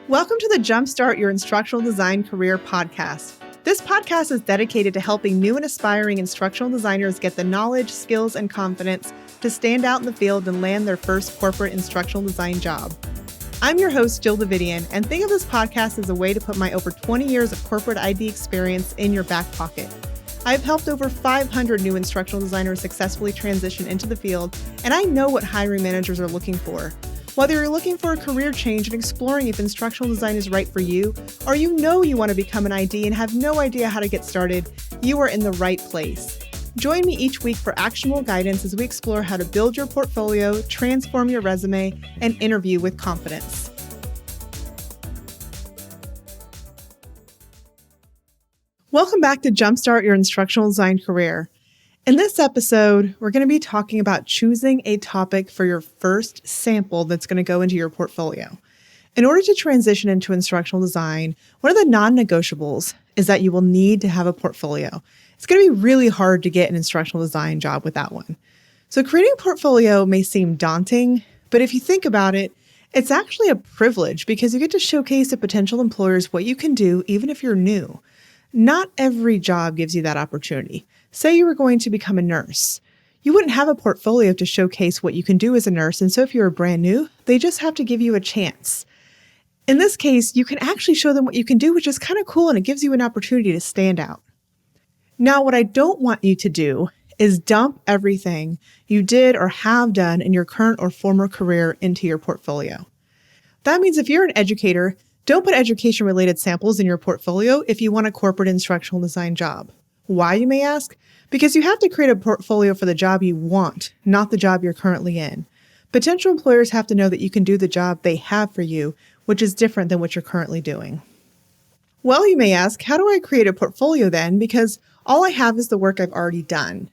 Welcome to the Jumpstart Your Instructional Design Career podcast. This podcast is dedicated to helping new and aspiring instructional designers get the knowledge, skills, and confidence to stand out in the field and land their first corporate instructional design job. I'm your host, Jill Davidian, and think of this podcast as a way to put my over 20 years of corporate ID experience in your back pocket. I've helped over 500 new instructional designers successfully transition into the field, and I know what hiring managers are looking for. Whether you're looking for a career change and exploring if instructional design is right for you, or you know you want to become an ID and have no idea how to get started, you are in the right place. Join me each week for actionable guidance as we explore how to build your portfolio, transform your resume, and interview with confidence. Welcome back to Jumpstart Your Instructional Design Career. In this episode, we're going to be talking about choosing a topic for your first sample that's going to go into your portfolio. In order to transition into instructional design, one of the non-negotiables is that you will need to have a portfolio. It's going to be really hard to get an instructional design job without one. So creating a portfolio may seem daunting, but if you think about it, it's actually a privilege because you get to showcase to potential employers what you can do even if you're new. Not every job gives you that opportunity. Say you were going to become a nurse. You wouldn't have a portfolio to showcase what you can do as a nurse, and so if you're brand new, they just have to give you a chance. In this case, you can actually show them what you can do, which is kind of cool, and it gives you an opportunity to stand out. Now, what I don't want you to do is dump everything you did or have done in your current or former career into your portfolio. That means if you're an educator, don't put education-related samples in your portfolio if you want a corporate instructional design job. Why, you may ask? Because you have to create a portfolio for the job you want, not the job you're currently in. Potential employers have to know that you can do the job they have for you, which is different than what you're currently doing. Well, you may ask, how do I create a portfolio then? Because all I have is the work I've already done.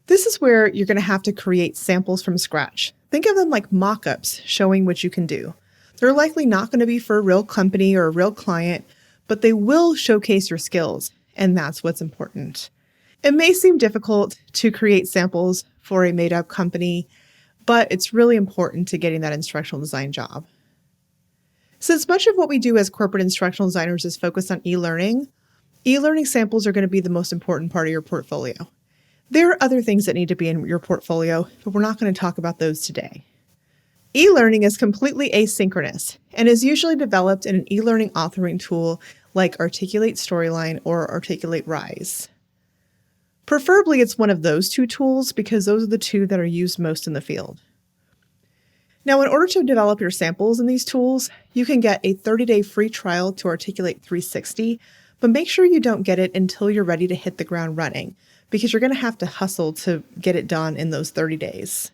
This is where you're going to have to create samples from scratch. Think of them like mock-ups showing what you can do. They're likely not going to be for a real company or a real client, but they will showcase your skills. And that's what's important. It may seem difficult to create samples for a made-up company, but it's really important to getting that instructional design job. Since much of what we do as corporate instructional designers is focused on e-learning samples are going to be the most important part of your portfolio. There are other things that need to be in your portfolio, but we're not going to talk about those today. E-learning is completely asynchronous and is usually developed in an e-learning authoring tool like Articulate Storyline or Articulate Rise. Preferably, it's one of those two tools because those are the two that are used most in the field. Now, in order to develop your samples in these tools, you can get a 30-day free trial to Articulate 360, but make sure you don't get it until you're ready to hit the ground running because you're going to have to hustle to get it done in those 30 days.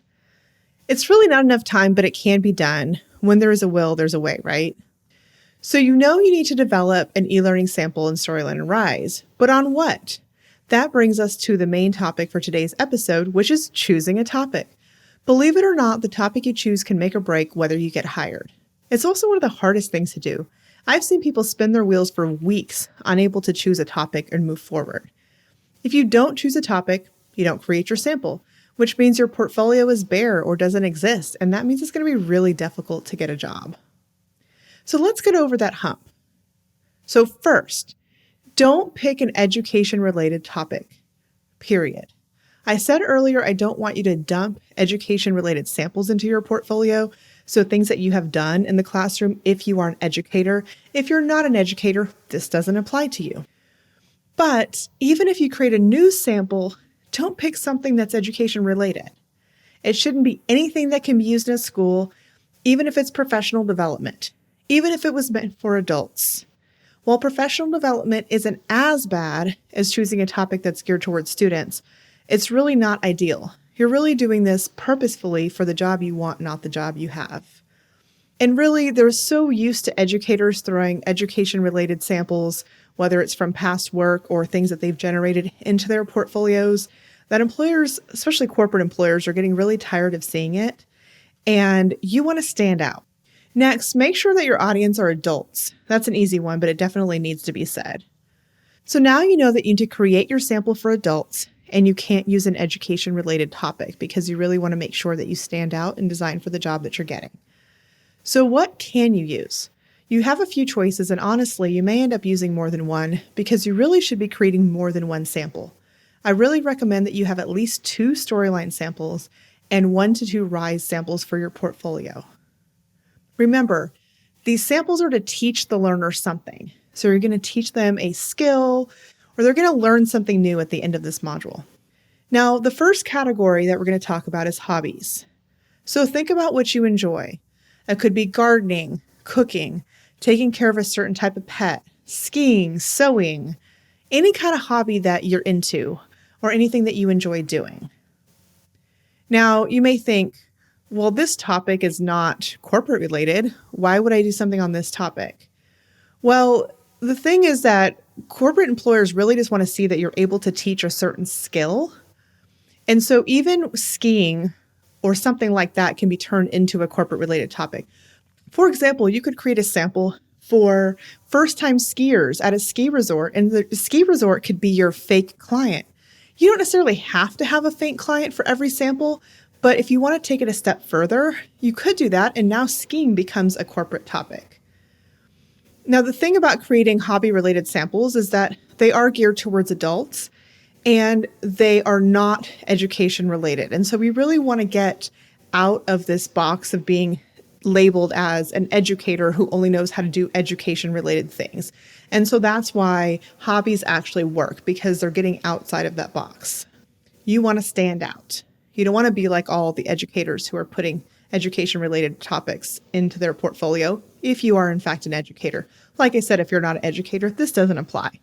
It's really not enough time, but it can be done. When there is a will, there's a way, right? So you know you need to develop an e-learning sample in Storyline and Rise, but on what? That brings us to the main topic for today's episode, which is choosing a topic. Believe it or not, the topic you choose can make or break whether you get hired. It's also one of the hardest things to do. I've seen people spin their wheels for weeks, unable to choose a topic and move forward. If you don't choose a topic, you don't create your sample, which means your portfolio is bare or doesn't exist, and that means it's going to be really difficult to get a job. So let's get over that hump. So first, don't pick an education-related topic, period. I said earlier, I don't want you to dump education-related samples into your portfolio, so things that you have done in the classroom if you are an educator. If you're not an educator, this doesn't apply to you. But even if you create a new sample, don't pick something that's education-related. It shouldn't be anything that can be used in a school, even if it's professional development. Even if it was meant for adults. While professional development isn't as bad as choosing a topic that's geared towards students, it's really not ideal. You're really doing this purposefully for the job you want, not the job you have. And really, they're so used to educators throwing education-related samples, whether it's from past work or things that they've generated into their portfolios, that employers, especially corporate employers, are getting really tired of seeing it. And you want to stand out. Next, make sure that your audience are adults. That's an easy one, but it definitely needs to be said. So now you know that you need to create your sample for adults and you can't use an education-related topic because you really want to make sure that you stand out and design for the job that you're getting. So what can you use? You have a few choices, and honestly, you may end up using more than one because you really should be creating more than one sample. I really recommend that you have at least 2 storyline samples and 1 to 2 rise samples for your portfolio. Remember, these samples are to teach the learner something. So you're going to teach them a skill, or they're going to learn something new at the end of this module. Now, the first category that we're going to talk about is hobbies. So think about what you enjoy. It could be gardening, cooking, taking care of a certain type of pet, skiing, sewing, any kind of hobby that you're into or anything that you enjoy doing. Now, you may think, well, this topic is not corporate related. Why would I do something on this topic? Well, the thing is that corporate employers really just want to see that you're able to teach a certain skill. And so even skiing or something like that can be turned into a corporate related topic. For example, you could create a sample for first-time skiers at a ski resort, and the ski resort could be your fake client. You don't necessarily have to have a fake client for every sample, but if you want to take it a step further, you could do that, and now skiing becomes a corporate topic. Now, the thing about creating hobby-related samples is that they are geared towards adults, and they are not education related. And so we really want to get out of this box of being labeled as an educator who only knows how to do education related things. And so that's why hobbies actually work, because they're getting outside of that box. You want to stand out. You don't want to be like all the educators who are putting education related topics into their portfolio if you are in fact an educator. Like I said, if you're not an educator, this doesn't apply.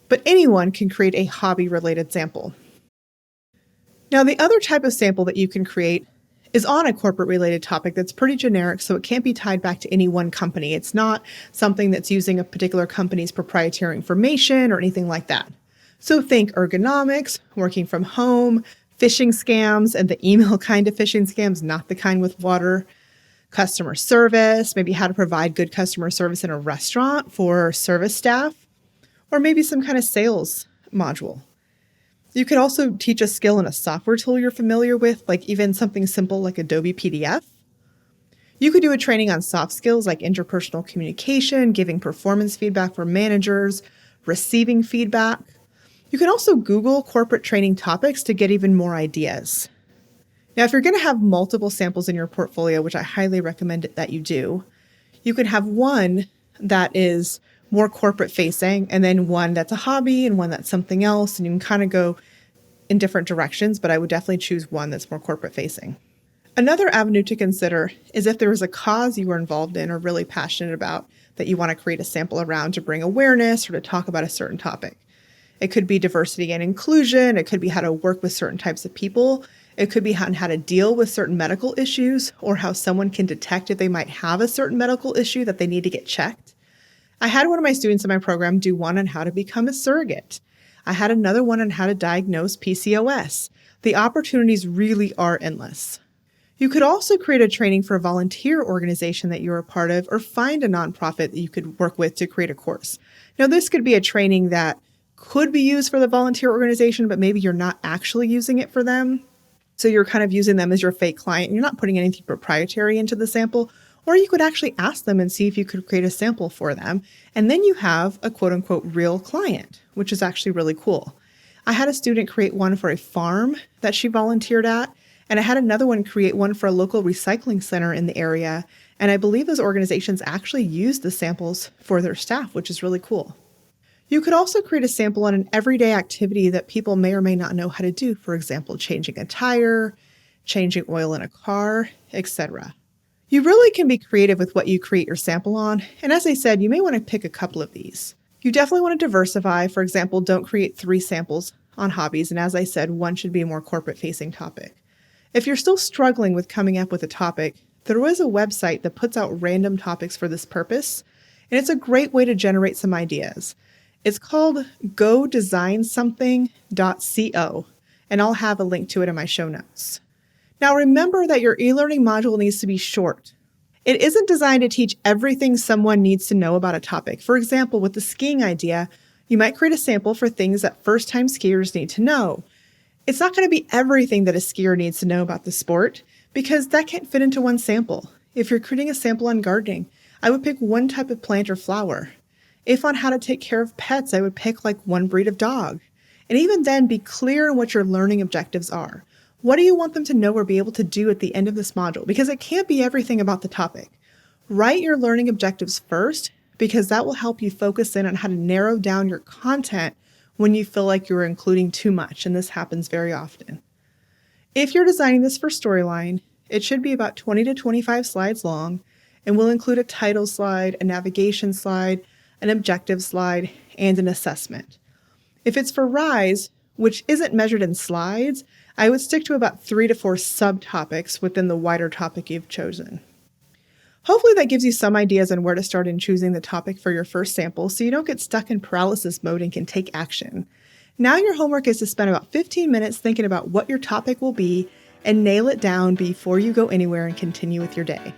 But anyone can create a hobby-related sample. Now, the other type of sample that you can create is on a corporate-related topic that's pretty generic, so it can't be tied back to any one company. It's not something that's using a particular company's proprietary information or anything like that. So think ergonomics, working from home, phishing scams, and the email kind of phishing scams, not the kind with water, customer service, maybe how to provide good customer service in a restaurant for service staff, or maybe some kind of sales module. You could also teach a skill in a software tool you're familiar with, like even something simple like Adobe PDF. You could do a training on soft skills like interpersonal communication, giving performance feedback for managers, receiving feedback. You can also Google corporate training topics to get even more ideas. Now, if you're going to have multiple samples in your portfolio, which I highly recommend that you do, you could have one that is more corporate facing, and then one that's a hobby and one that's something else. And you can kind of go in different directions, but I would definitely choose one that's more corporate facing. Another avenue to consider is if there was a cause you were involved in or really passionate about that you want to create a sample around to bring awareness or to talk about a certain topic. It could be diversity and inclusion. It could be how to work with certain types of people. It could be how to deal with certain medical issues, or how someone can detect if they might have a certain medical issue that they need to get checked. I had one of my students in my program do one on how to become a surrogate. I had another one on how to diagnose PCOS. The opportunities really are endless. You could also create a training for a volunteer organization that you're a part of, or find a nonprofit that you could work with to create a course. Now, this could be a training that could be used for the volunteer organization, but maybe you're not actually using it for them. So you're kind of using them as your fake client. You're not putting anything proprietary into the sample. Or you could actually ask them and see if you could create a sample for them. And then you have a quote unquote real client, which is actually really cool. I had a student create one for a farm that she volunteered at, and I had another one create one for a local recycling center in the area. And I believe those organizations actually used the samples for their staff, which is really cool. You could also create a sample on an everyday activity that people may or may not know how to do. For example, changing a tire, changing oil in a car, etc. You really can be creative with what you create your sample on, and as I said, you may want to pick a couple of these. You definitely want to diversify. For example, don't create 3 samples on hobbies, and as I said, one should be a more corporate-facing topic. If you're still struggling with coming up with a topic, there is a website that puts out random topics for this purpose, and it's a great way to generate some ideas. It's called godesignsomething.co, and I'll have a link to it in my show notes. Now remember that your e-learning module needs to be short. It isn't designed to teach everything someone needs to know about a topic. For example, with the skiing idea, you might create a sample for things that first-time skiers need to know. It's not going to be everything that a skier needs to know about the sport, because that can't fit into one sample. If you're creating a sample on gardening, I would pick one type of plant or flower. If on how to take care of pets, I would pick like one breed of dog. And even then, be clear on what your learning objectives are. What do you want them to know or be able to do at the end of this module? Because it can't be everything about the topic. Write your learning objectives first, because that will help you focus in on how to narrow down your content when you feel like you're including too much, and this happens very often. If you're designing this for Storyline, it should be about 20 to 25 slides long, and will include a title slide, a navigation slide, an objective slide, and an assessment. If it's for Rise, which isn't measured in slides, I would stick to about 3 to 4 subtopics within the wider topic you've chosen. Hopefully that gives you some ideas on where to start in choosing the topic for your first sample so you don't get stuck in paralysis mode and can take action. Now your homework is to spend about 15 minutes thinking about what your topic will be and nail it down before you go anywhere and continue with your day.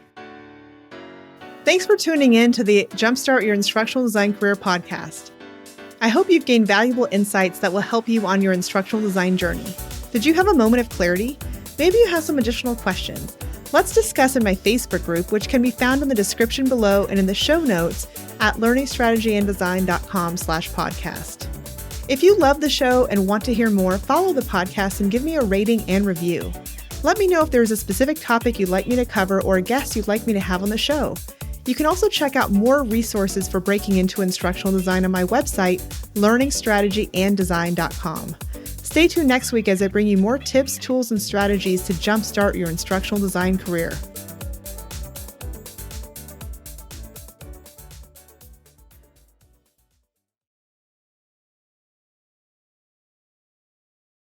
Thanks for tuning in to the Jumpstart Your Instructional Design Career podcast. I hope you've gained valuable insights that will help you on your instructional design journey. Did you have a moment of clarity? Maybe you have some additional questions. Let's discuss in my Facebook group, which can be found in the description below and in the show notes at learningstrategyanddesign.com/podcast. If you love the show and want to hear more, follow the podcast and give me a rating and review. Let me know if there's a specific topic you'd like me to cover or a guest you'd like me to have on the show. You can also check out more resources for breaking into instructional design on my website, learningstrategyanddesign.com. Stay tuned next week as I bring you more tips, tools, and strategies to jumpstart your instructional design career.